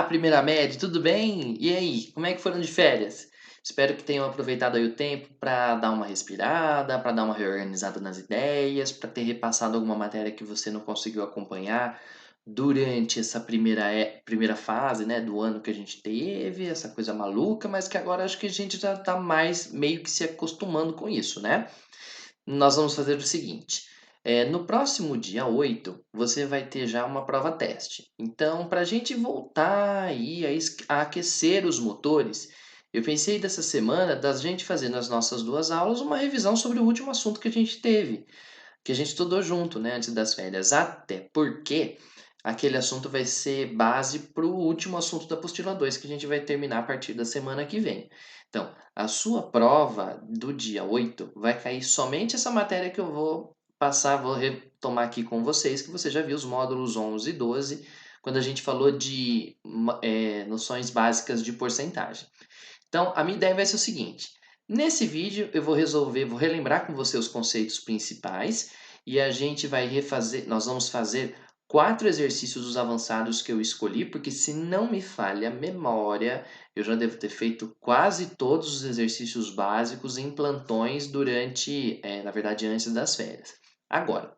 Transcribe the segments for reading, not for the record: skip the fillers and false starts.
primeira média, tudo bem? E aí, como é que foram de férias? Espero que tenham aproveitado aí o tempo para dar uma respirada, para dar uma reorganizada nas ideias, para ter repassado alguma matéria que você não conseguiu acompanhar durante essa primeira fase, né, do ano que a gente teve, essa coisa maluca, mas que agora acho que a gente já está mais meio que se acostumando com isso, né? Nós vamos fazer o seguinte: no próximo dia 8 você vai ter já uma prova teste. Então, para a gente voltar aí a aquecer os motores, eu pensei dessa semana da gente fazer nas nossas duas aulas uma revisão sobre o último assunto que a gente teve, que a gente estudou junto, né, antes das férias. Até porque aquele assunto vai ser base para o último assunto da apostila 2 que a gente vai terminar a partir da semana que vem. Então, a sua prova do dia 8 vai cair somente essa matéria que eu vou passar, vou retomar aqui com vocês, que você já viu os módulos 11 e 12, quando a gente falou de noções básicas de porcentagem. Então, a minha ideia vai ser o seguinte: nesse vídeo eu vou relembrar com você os conceitos principais e a gente vai refazer, nós vamos fazer 4 exercícios dos avançados que eu escolhi, porque se não me falha a memória, eu já devo ter feito quase todos os exercícios básicos em plantões durante, na verdade, antes das férias. Agora,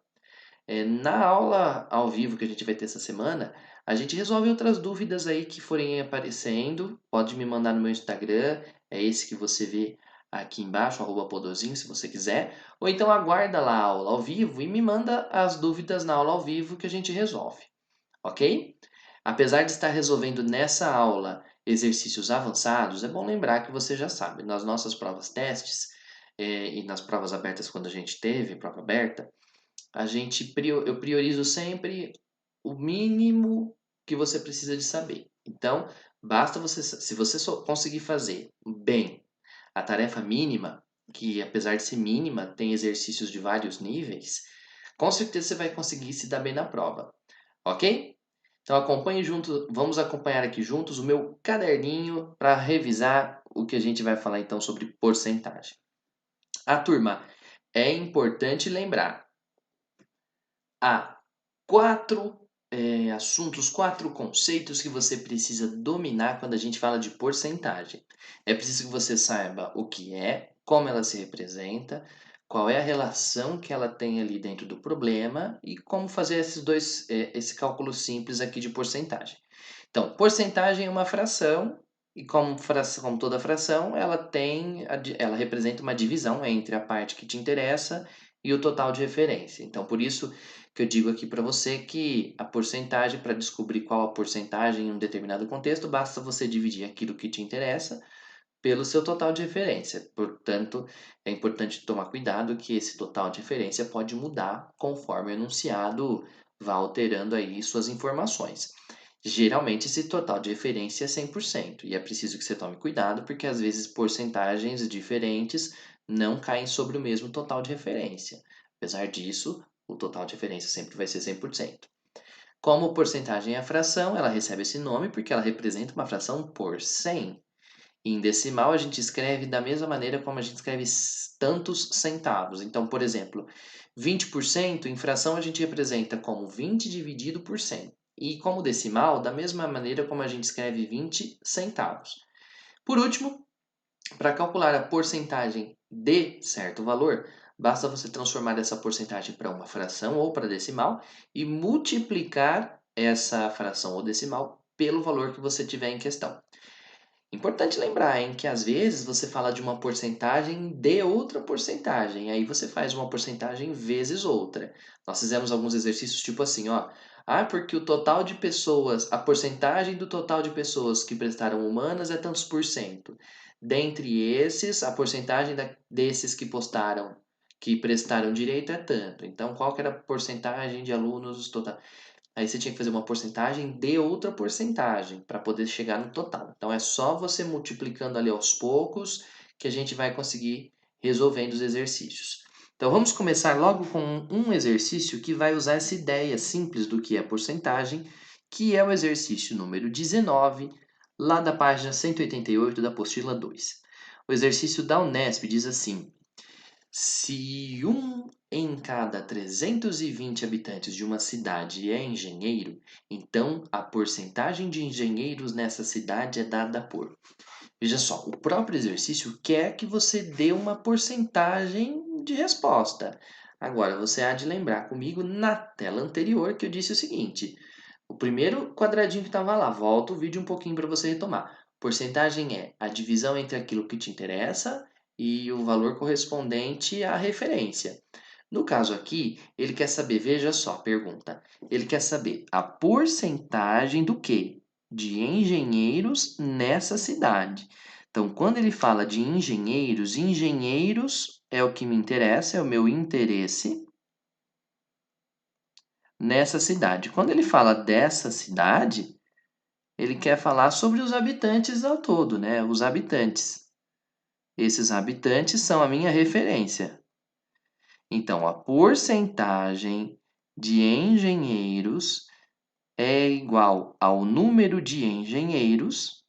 na aula ao vivo que a gente vai ter essa semana, a gente resolve outras dúvidas aí que forem aparecendo. Pode me mandar no meu Instagram, é esse que você vê aqui embaixo, @podozinho, se você quiser. Ou então aguarda lá a aula ao vivo e me manda as dúvidas na aula ao vivo que a gente resolve, ok? Apesar de estar resolvendo nessa aula exercícios avançados, é bom lembrar que você já sabe, nas nossas provas testes, e nas provas abertas quando a gente teve prova aberta, eu priorizo sempre o mínimo que você precisa de saber. Então, basta você, se você só conseguir fazer bem a tarefa mínima, que apesar de ser mínima, tem exercícios de vários níveis, com certeza você vai conseguir se dar bem na prova, ok? Então acompanhe junto, vamos acompanhar aqui juntos o meu caderninho para revisar o que a gente vai falar então sobre porcentagem. Turma, é importante lembrar, há 4 assuntos, 4 conceitos que você precisa dominar quando a gente fala de porcentagem. É preciso que você saiba o que é, como ela se representa, qual é a relação que ela tem ali dentro do problema e como fazer esse cálculo simples aqui de porcentagem. Então, porcentagem é uma fração e como toda fração, ela representa uma divisão entre a parte que te interessa e o total de referência. Então, por isso que eu digo aqui para você que a porcentagem, para descobrir qual a porcentagem em um determinado contexto, basta você dividir aquilo que te interessa pelo seu total de referência. Portanto, é importante tomar cuidado que esse total de referência pode mudar conforme o enunciado vá alterando aí suas informações. Geralmente, esse total de referência é 100%, e é preciso que você tome cuidado, porque às vezes porcentagens diferentes não caem sobre o mesmo total de referência. Apesar disso, o total de referência sempre vai ser 100%. Como porcentagem é a fração, ela recebe esse nome porque ela representa uma fração por 100. Em decimal, a gente escreve da mesma maneira como a gente escreve tantos centavos. Então, por exemplo, 20% em fração a gente representa como 20 dividido por 100. E como decimal, da mesma maneira como a gente escreve 20 centavos. Por último, para calcular a porcentagem de certo valor, basta você transformar essa porcentagem para uma fração ou para decimal e multiplicar essa fração ou decimal pelo valor que você tiver em questão. Importante lembrar, hein, que às vezes você fala de uma porcentagem de outra porcentagem, aí você faz uma porcentagem vezes outra. Nós fizemos alguns exercícios tipo assim, ó. Porque o total de pessoas, a porcentagem do total de pessoas que prestaram humanas é tantos por cento. Dentre esses, a porcentagem desses que prestaram direito é tanto. Então, qual que era a porcentagem de alunos total? Aí você tinha que fazer uma porcentagem de outra porcentagem para poder chegar no total. Então é só você multiplicando ali aos poucos que a gente vai conseguir resolvendo os exercícios. Então vamos começar logo com um exercício que vai usar essa ideia simples do que é porcentagem, que é o exercício número 19, lá da página 188 da apostila 2. O exercício da Unesp diz assim: Se 1 em cada 320 habitantes de uma cidade é engenheiro, então a porcentagem de engenheiros nessa cidade é dada por. Veja só, o próprio exercício quer que você dê uma porcentagem de resposta. Agora, você há de lembrar comigo na tela anterior que eu disse o seguinte: o primeiro quadradinho que estava lá, volta o vídeo um pouquinho para você retomar. Porcentagem é a divisão entre aquilo que te interessa e o valor correspondente à referência. No caso aqui, ele quer saber, veja só, pergunta. Ele quer saber a porcentagem do quê? De engenheiros nessa cidade. Então, quando ele fala de engenheiros, engenheiros é o que me interessa, é o meu interesse nessa cidade. Quando ele fala dessa cidade, ele quer falar sobre os habitantes ao todo, né? Os habitantes. Esses habitantes são a minha referência. Então, a porcentagem de engenheiros é igual ao número de engenheiros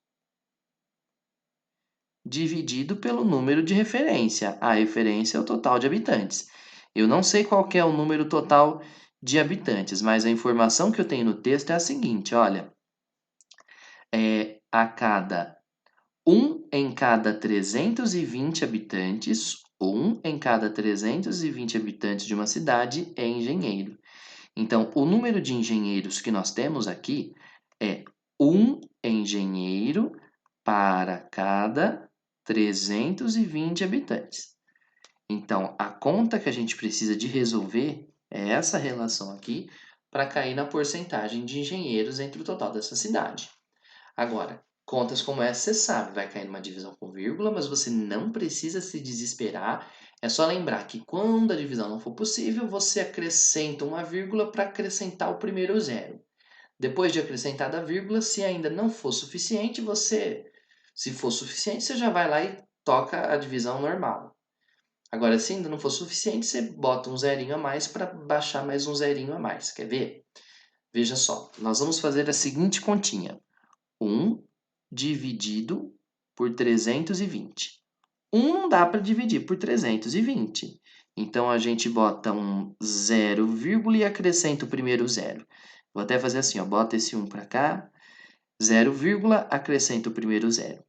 dividido pelo número de referência. A referência é o total de habitantes. Eu não sei qual que é o número total de habitantes, mas a informação que eu tenho no texto é a seguinte, olha, a cada 1 em cada 320 habitantes, 1 em cada 320 habitantes de uma cidade é engenheiro. Então, o número de engenheiros que nós temos aqui é 1 engenheiro para cada 320 habitantes. Então, a conta que a gente precisa de resolver é essa relação aqui para cair na porcentagem de engenheiros entre o total dessa cidade. Agora, contas como essa você sabe, vai cair numa divisão com vírgula, mas você não precisa se desesperar. É só lembrar que quando a divisão não for possível, você acrescenta uma vírgula para acrescentar o primeiro zero. Depois de acrescentada a vírgula, se ainda não for suficiente, se for suficiente, você já vai lá e toca a divisão normal. Agora, se ainda não for suficiente, você bota um zerinho a mais para baixar mais um zerinho a mais. Quer ver? Veja só, nós vamos fazer a seguinte continha. 1 dividido por 320. 1 não dá para dividir por 320. Então, a gente bota um 0, e acrescenta o primeiro zero. Vou até fazer assim, ó, bota esse 1 para cá, 0, acrescenta o primeiro zero.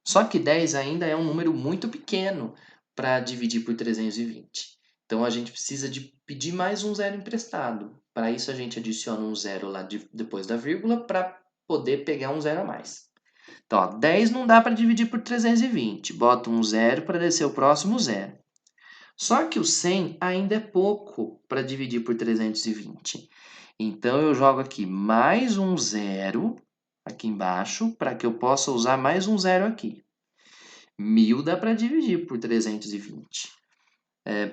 Só que 10 ainda é um número muito pequeno para dividir por 320. Então, a gente precisa de pedir mais um zero emprestado. Para isso, a gente adiciona um zero lá depois da vírgula para poder pegar um zero a mais. Então, ó, 10 não dá para dividir por 320. Bota um zero para descer o próximo zero. Só que o 100 ainda é pouco para dividir por 320. Então, eu jogo aqui mais um zero aqui embaixo para que eu possa usar mais um zero aqui. 1000 dá para dividir por 320.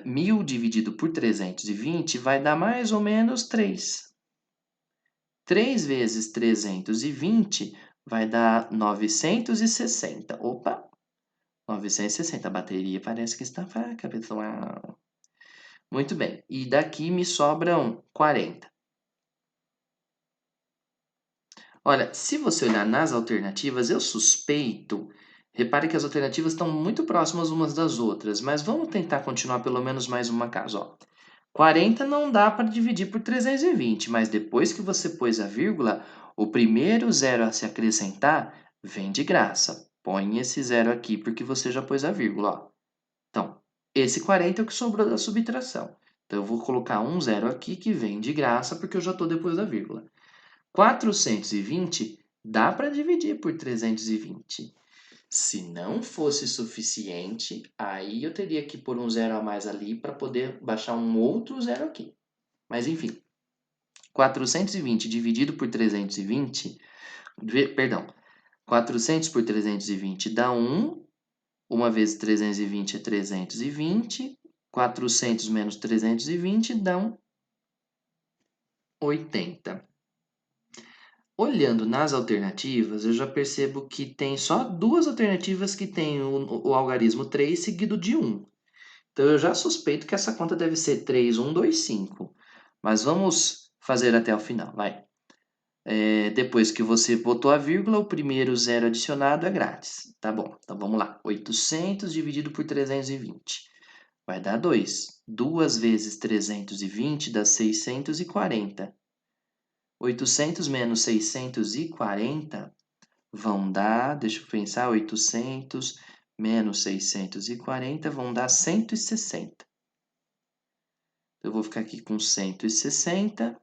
1000 dividido por 320 vai dar mais ou menos 3. 3 vezes 320 vai dar 960. Opa, 960. A bateria parece que está fraca, pessoal. Muito bem. E daqui me sobram 40. Olha, se você olhar nas alternativas, eu suspeito. Repare que as alternativas estão muito próximas umas das outras, mas vamos tentar continuar pelo menos mais uma casa. Ó. 40 não dá para dividir por 320, mas depois que você pôs a vírgula, o primeiro zero a se acrescentar vem de graça. Põe esse zero aqui porque você já pôs a vírgula. Ó. Então, esse 40 é o que sobrou da subtração. Então, eu vou colocar um zero aqui que vem de graça porque eu já estou depois da vírgula. 420 dá para dividir por 320. Se não fosse suficiente, aí eu teria que pôr um zero a mais ali para poder baixar um outro zero aqui. Mas enfim, 420 dividido por 320, perdão, 400 por 320 dá 1, 1 vezes 320 é 320, 400 menos 320 dão 80. Olhando nas alternativas, eu já percebo que tem só duas alternativas que tem o algarismo 3 seguido de 1. Então, eu já suspeito que essa conta deve ser 3, 1, 2, 5. Mas vamos fazer até o final, vai. Depois que você botou a vírgula, o primeiro zero adicionado é grátis. Tá bom, então vamos lá. 800 dividido por 320. Vai dar 2. 2 vezes 320 dá 640. 800 menos 640 vão dar, deixa eu pensar, 800 menos 640 vão dar 160. Eu vou ficar aqui com 160,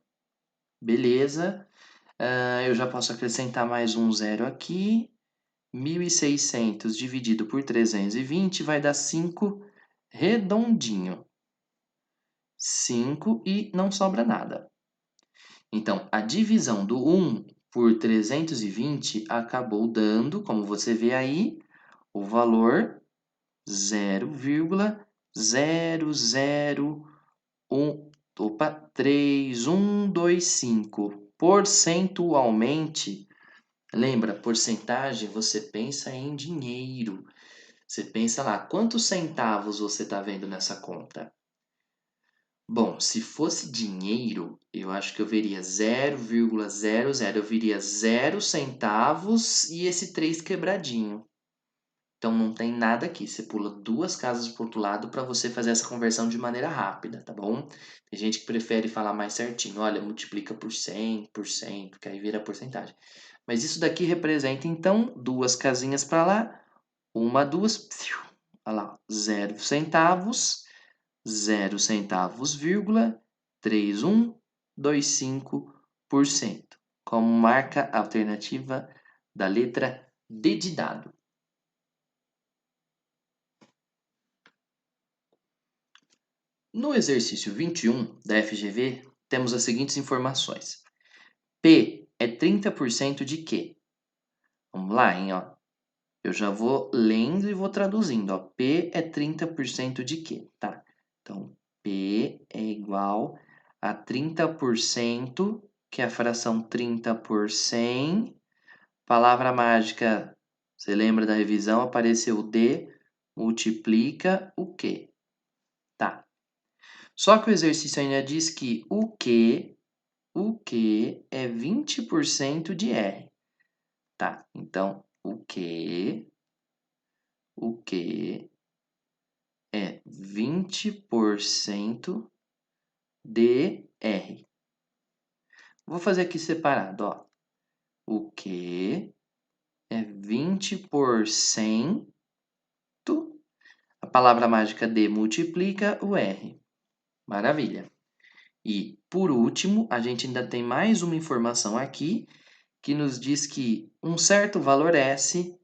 beleza. Eu já posso acrescentar mais um zero aqui. 1.600 dividido por 320 vai dar 5 redondinho. 5 e não sobra nada. Então, a divisão do 1 por 320 acabou dando, como você vê aí, o valor 0,0013125. Percentualmente, lembra, porcentagem, você pensa em dinheiro. Você pensa lá, quantos centavos você está vendo nessa conta? Bom, se fosse dinheiro, eu acho que eu veria 0,00, eu veria 0 centavos e esse 3 quebradinho. Então não tem nada aqui, você pula 2 casas para o outro lado para você fazer essa conversão de maneira rápida, tá bom? Tem gente que prefere falar mais certinho, olha, multiplica por 100%, que aí vira porcentagem. Mas isso daqui representa, então, 2 casinhas para lá, 1, 2, olha lá, 0 centavos, 0 centavos, vírgula, 3125%, como marca alternativa da letra D de dado. No exercício 21 da FGV, temos as seguintes informações. P é 30% de quê? Vamos lá, hein, ó. Eu já vou lendo e vou traduzindo, ó. P é 30% de quê, tá? Então, P é igual a 30%, que é a fração 30 por 100. Palavra mágica, você lembra da revisão? Apareceu o D, multiplica o quê? Tá. Só que o exercício ainda diz que o Q é 20% de R. Tá, então o Q é 20% de R. Vou fazer aqui separado, ó. O Q é 20%. A palavra mágica D multiplica o R. Maravilha. E, por último, a gente ainda tem mais uma informação aqui que nos diz que um certo valor S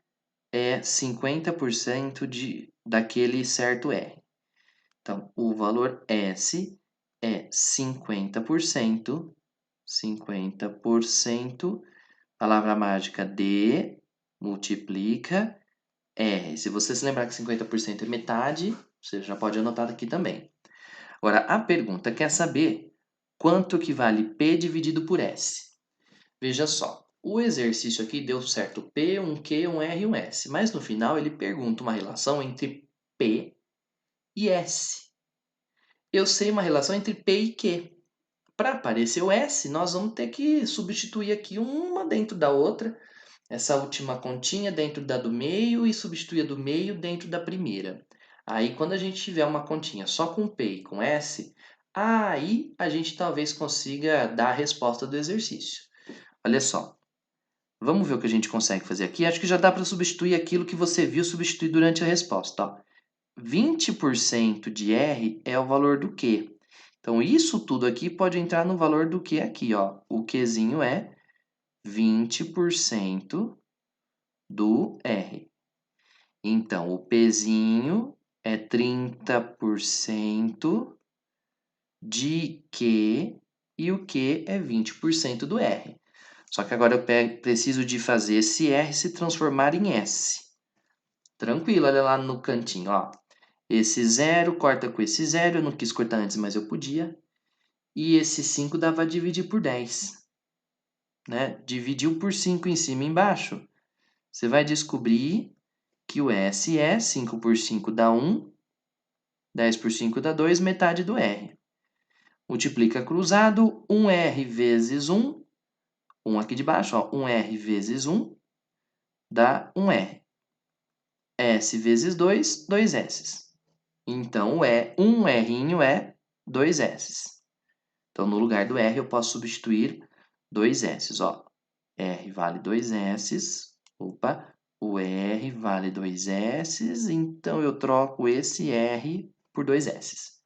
é 50% daquele certo R. Então, o valor S é 50%, palavra mágica D, multiplica R. Se você se lembrar que 50% é metade, você já pode anotar aqui também. Agora, a pergunta quer saber quanto que vale P dividido por S. Veja só, o exercício aqui deu certo P, um Q, um R e um S, mas no final ele pergunta uma relação entre P e S. Eu sei uma relação entre P e Q. Para aparecer o S, nós vamos ter que substituir aqui uma dentro da outra, essa última continha dentro da do meio e substituir a do meio dentro da primeira. Aí, quando a gente tiver uma continha só com P e com S, aí a gente talvez consiga dar a resposta do exercício. Olha só, vamos ver o que a gente consegue fazer aqui. Acho que já dá para substituir aquilo que você viu substituir durante a resposta. Ó. 20% de R é o valor do Q. Então, isso tudo aqui pode entrar no valor do Q aqui. Ó. O Qzinho é 20% do R. Então, o Pzinho é 30% de Q e o Q é 20% do R. Só que agora eu preciso de fazer esse R se transformar em S. Tranquilo, olha lá no cantinho, ó. Esse 0 corta com esse 0, eu não quis cortar antes, mas eu podia. E esse 5 dá para dividir por 10. Né? Dividiu por 5 em cima e embaixo. Você vai descobrir que o S é 5 por 5 dá 1, 10 por 5 dá 2, metade do R. Multiplica cruzado, 1R vezes 1, 1 aqui de baixo, ó, 1R vezes 1 dá 1R. S vezes 2, 2 S's. Então, um Rzinho é 2 S's. Então, no lugar do R, eu posso substituir 2 S's. Ó, R vale 2 S's. Opa, o R vale 2 S's. Então, eu troco esse R por 2 S's.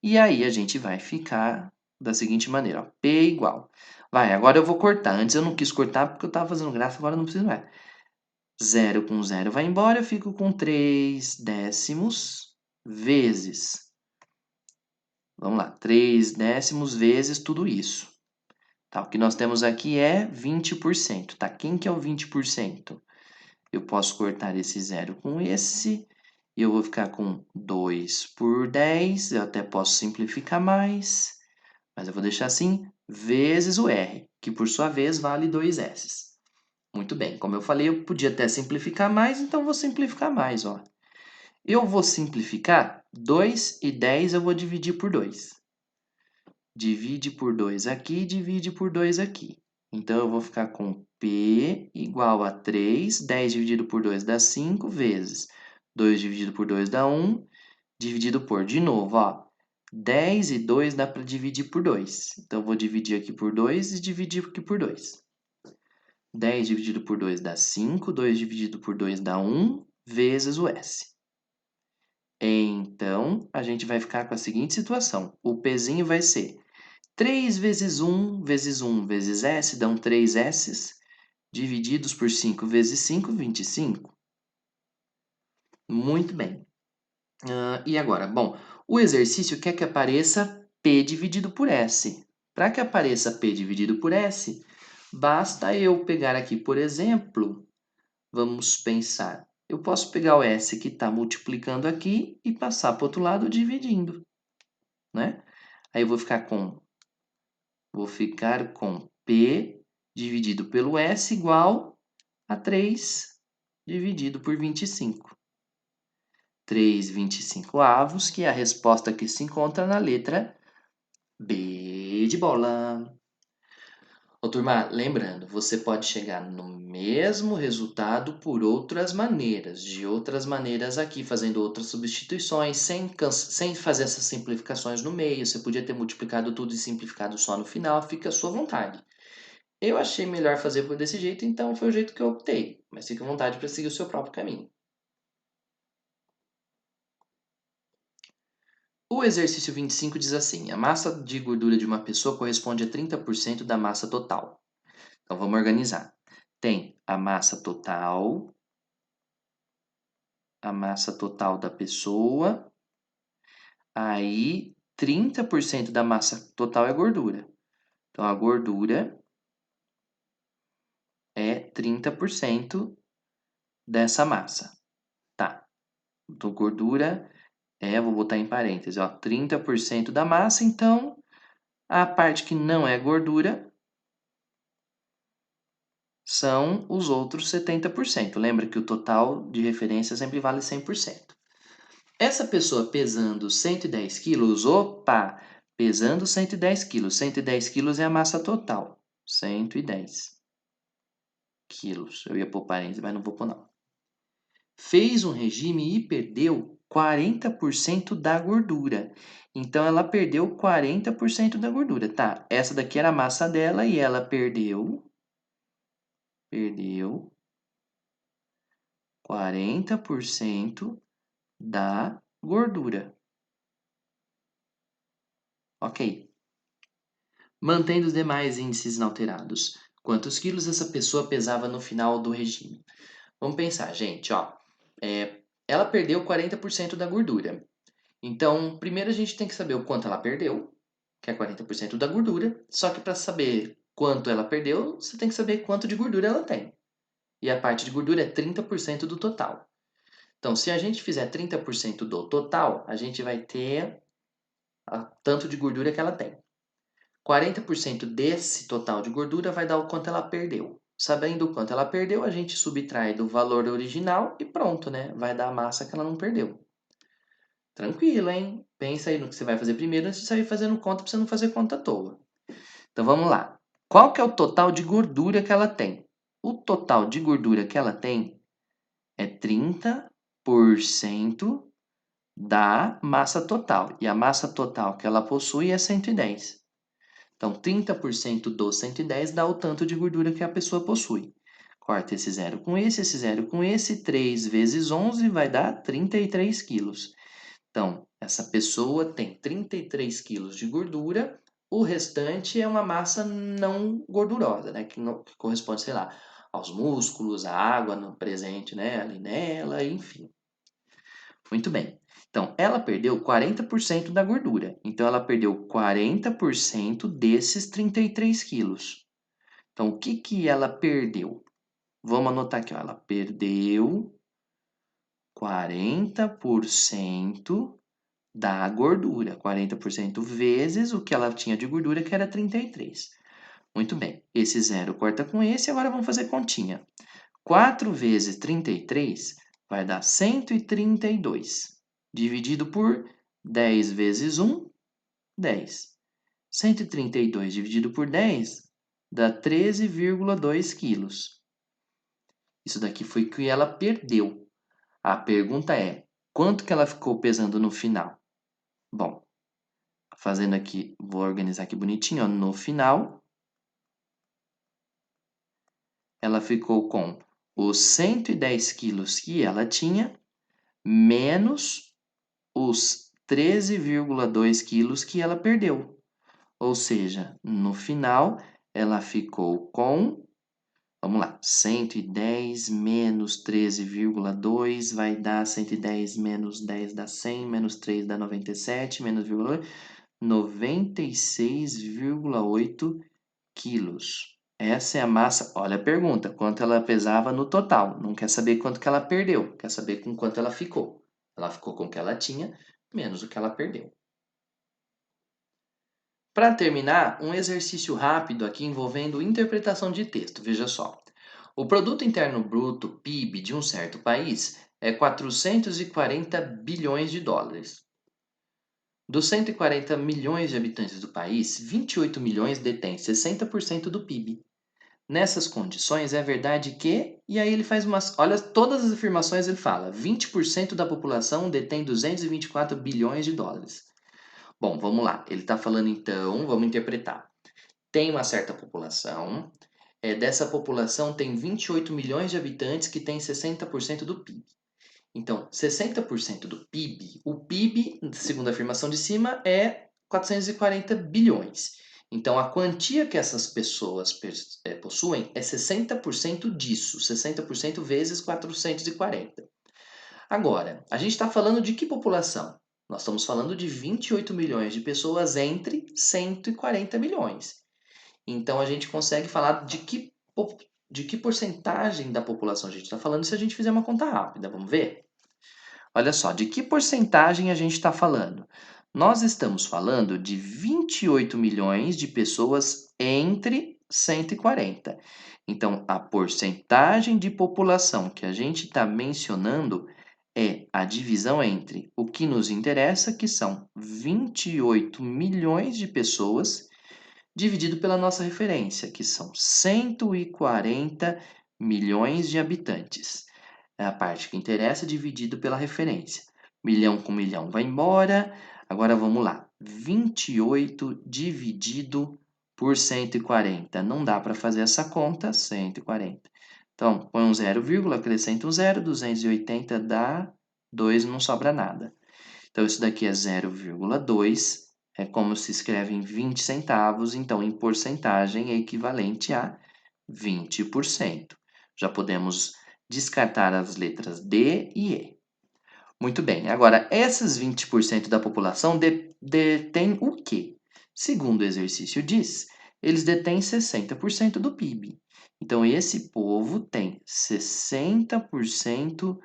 E aí, a gente vai ficar da seguinte maneira, ó, P igual. Vai, agora eu vou cortar. Antes eu não quis cortar porque eu estava fazendo graça, agora eu não preciso mais. 0 com 0 vai embora, eu fico com 3 décimos vezes. Vamos lá, 3 décimos vezes tudo isso. Tá, o que nós temos aqui é 20%, tá? Quem que é o 20%? Eu posso cortar esse 0 com esse, e eu vou ficar com 2 por 10, eu até posso simplificar mais, mas eu vou deixar assim, vezes o R, que por sua vez vale 2 S. Muito bem, como eu falei, eu podia até simplificar mais, então vou simplificar mais, ó. Eu vou simplificar 2 e 10 eu vou dividir por 2. Divide por 2 aqui, divide por 2 aqui. Então, eu vou ficar com P igual a 3, 10 dividido por 2 dá 5, vezes 2 dividido por 2 dá 1, dividido por, de novo, ó, 10 e 2 dá para dividir por 2. Então, eu vou dividir aqui por 2 e dividir aqui por 2. 10 dividido por 2 dá 5, 2 dividido por 2 dá 1, vezes o S. Então, a gente vai ficar com a seguinte situação. O Pzinho vai ser 3 vezes 1 vezes 1 vezes S dão 3 S's, divididos por 5 vezes 5, 25. Muito bem. E agora? Bom, o exercício quer que apareça P dividido por S. Para que apareça P dividido por S, basta eu pegar aqui, por exemplo, vamos pensar, eu posso pegar o S que está multiplicando aqui e passar para o outro lado dividindo, né? Aí eu vou ficar com P dividido pelo S igual a 3 dividido por 25. 3/25, que é a resposta que se encontra na letra B de bola. Ô, turma, lembrando, você pode chegar no mesmo resultado por outras maneiras. De outras maneiras aqui, fazendo outras substituições, sem fazer essas simplificações no meio. Você podia ter multiplicado tudo e simplificado só no final, fica à sua vontade. Eu achei melhor fazer por desse jeito, então foi o jeito que eu optei. Mas fique à vontade para seguir o seu próprio caminho. O exercício 25 diz assim: a massa de gordura de uma pessoa corresponde a 30% da massa total. Então vamos organizar. Tem a massa total da pessoa, aí 30% da massa total é gordura. Então a gordura é 30% dessa massa. Tá. Então gordura vou botar em parênteses, ó, 30% da massa, então a parte que não é gordura são os outros 70%. Lembra que o total de referência sempre vale 100%. Essa pessoa pesando 110 quilos, opa, pesando 110 quilos. 110 quilos é a massa total. 110 quilos. Eu ia pôr parênteses, mas não vou pôr não. Fez um regime e perdeu 40% da gordura. Então, ela perdeu 40% da gordura, tá? Essa daqui era a massa dela e ela perdeu 40% da gordura. Ok. Mantendo os demais índices inalterados. Quantos quilos essa pessoa pesava no final do regime? Vamos pensar, gente, ó. Ela perdeu 40% da gordura. Então, primeiro a gente tem que saber o quanto ela perdeu, que é 40% da gordura. Só que para saber quanto ela perdeu, você tem que saber quanto de gordura ela tem. E a parte de gordura é 30% do total. Então, se a gente fizer 30% do total, a gente vai ter tanto de gordura que ela tem. 40% desse total de gordura vai dar o quanto ela perdeu. Sabendo o quanto ela perdeu, a gente subtrai do valor original e pronto, né? Vai dar a massa que ela não perdeu. Tranquilo, hein? Pensa aí no que você vai fazer primeiro antes de sair fazendo conta para você não fazer conta à toa. Então vamos lá. Qual que é o total de gordura que ela tem? O total de gordura que ela tem é 30% da massa total. E a massa total que ela possui é 110. Então, 30% dos 110 dá o tanto de gordura que a pessoa possui. Corta esse zero com esse zero com esse, 3 vezes 11 vai dar 33 quilos. Então, essa pessoa tem 33 quilos de gordura, o restante é uma massa não gordurosa, né? Que corresponde, sei lá, aos músculos, à água no presente, né? Ali nela, enfim. Muito bem. Então, ela perdeu 40% da gordura. Então, ela perdeu 40% desses 33 quilos. Então, o que que ela perdeu? Vamos anotar aqui, ó. Ela perdeu 40% da gordura. 40% vezes o que ela tinha de gordura, que era 33. Muito bem. Esse zero corta com esse, agora vamos fazer continha. 4 vezes 33 vai dar 132. Dividido por 10 vezes 1, 10. 132 dividido por 10 dá 13,2 quilos. Isso daqui foi o que ela perdeu. A pergunta é, quanto que ela ficou pesando no final? Bom, fazendo aqui, vou organizar aqui bonitinho, ó. No final, ela ficou com os 110 quilos que ela tinha, menos os 13,2 quilos que ela perdeu. Ou seja, no final, ela ficou com, vamos lá, 110 menos 13,2 vai dar 110 menos 10 dá 100, menos 3 dá 97, menos 96,8 quilos. Essa é a massa. Olha a pergunta: quanto ela pesava no total? Não quer saber quanto que ela perdeu, quer saber com quanto ela ficou. Ela ficou com o que ela tinha, menos o que ela perdeu. Para terminar, um exercício rápido aqui envolvendo interpretação de texto. Veja só. O produto interno bruto, PIB, de um certo país é 440 bilhões de dólares. Dos 140 milhões de habitantes do país, 28 milhões detêm 60% do PIB. Nessas condições, é verdade que. E aí ele faz umas. Olha, todas as afirmações ele fala: 20% da população detém 224 bilhões de dólares. Bom, vamos lá. Ele está falando então, vamos interpretar. Tem uma certa população. Dessa população tem 28 milhões de habitantes que têm 60% do PIB. Então, 60% do PIB, o PIB, segundo a afirmação de cima, é 440 bilhões. Então, a quantia que essas pessoas possuem é 60% disso, 60% vezes 440. Agora, a gente está falando de que população? Nós estamos falando de 28 milhões de pessoas entre 140 milhões. Então, a gente consegue falar de que porcentagem da população a gente está falando se a gente fizer uma conta rápida. Vamos ver? Olha só, de que porcentagem a gente está falando? Nós estamos falando de 28 milhões de pessoas entre 140. Então, a porcentagem de população que a gente está mencionando é a divisão entre o que nos interessa, que são 28 milhões de pessoas, dividido pela nossa referência, que são 140 milhões de habitantes. É a parte que interessa dividido pela referência. Milhão com milhão vai embora. Agora vamos lá. 28 dividido por 140. Não dá para fazer essa conta, 140. Então, põe um zero, vírgula, acrescenta um zero, 280 dá 2, não sobra nada. Então, isso daqui é 0,2, é como se escreve em 20 centavos, então em porcentagem é equivalente a 20%. Já podemos descartar as letras D e E. Muito bem, agora essas 20% da população detém o quê? Segundo o exercício diz, eles detêm 60% do PIB. Então, esse povo tem 60%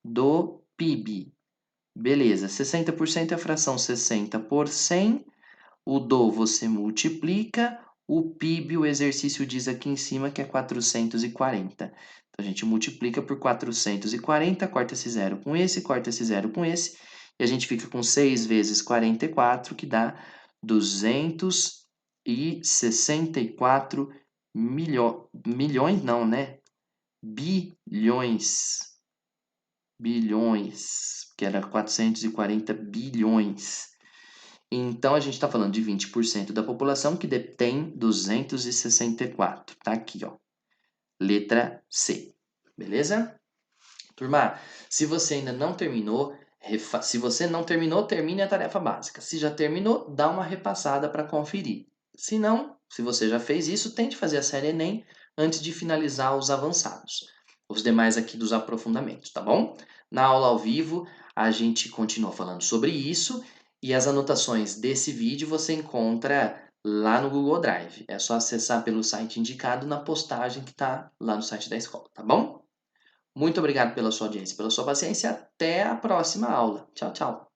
do PIB. Beleza, 60% é a fração 60 por 100. O do você multiplica. O PIB, o exercício diz aqui em cima que é 440. Então, a gente multiplica por 440, corta esse zero com esse, corta esse zero com esse. E a gente fica com 6 vezes 44, que dá 264 milhões, não, né? Bilhões. bilhões, que era 440 bilhões. Então, a gente está falando de 20% da população que detém 264. Tá aqui, ó. Letra C. Beleza? Turma, se você ainda não terminou, se você não terminou, termine a tarefa básica. Se já terminou, dá uma repassada para conferir. Se não, se você já fez isso, tente fazer a série Enem antes de finalizar os avançados. Os demais aqui dos aprofundamentos, tá bom? Na aula ao vivo, a gente continua falando sobre isso e as anotações desse vídeo você encontra lá no Google Drive. É só acessar pelo site indicado na postagem que está lá no site da escola, tá bom? Muito obrigado pela sua audiência, pela sua paciência. Até a próxima aula. Tchau, tchau.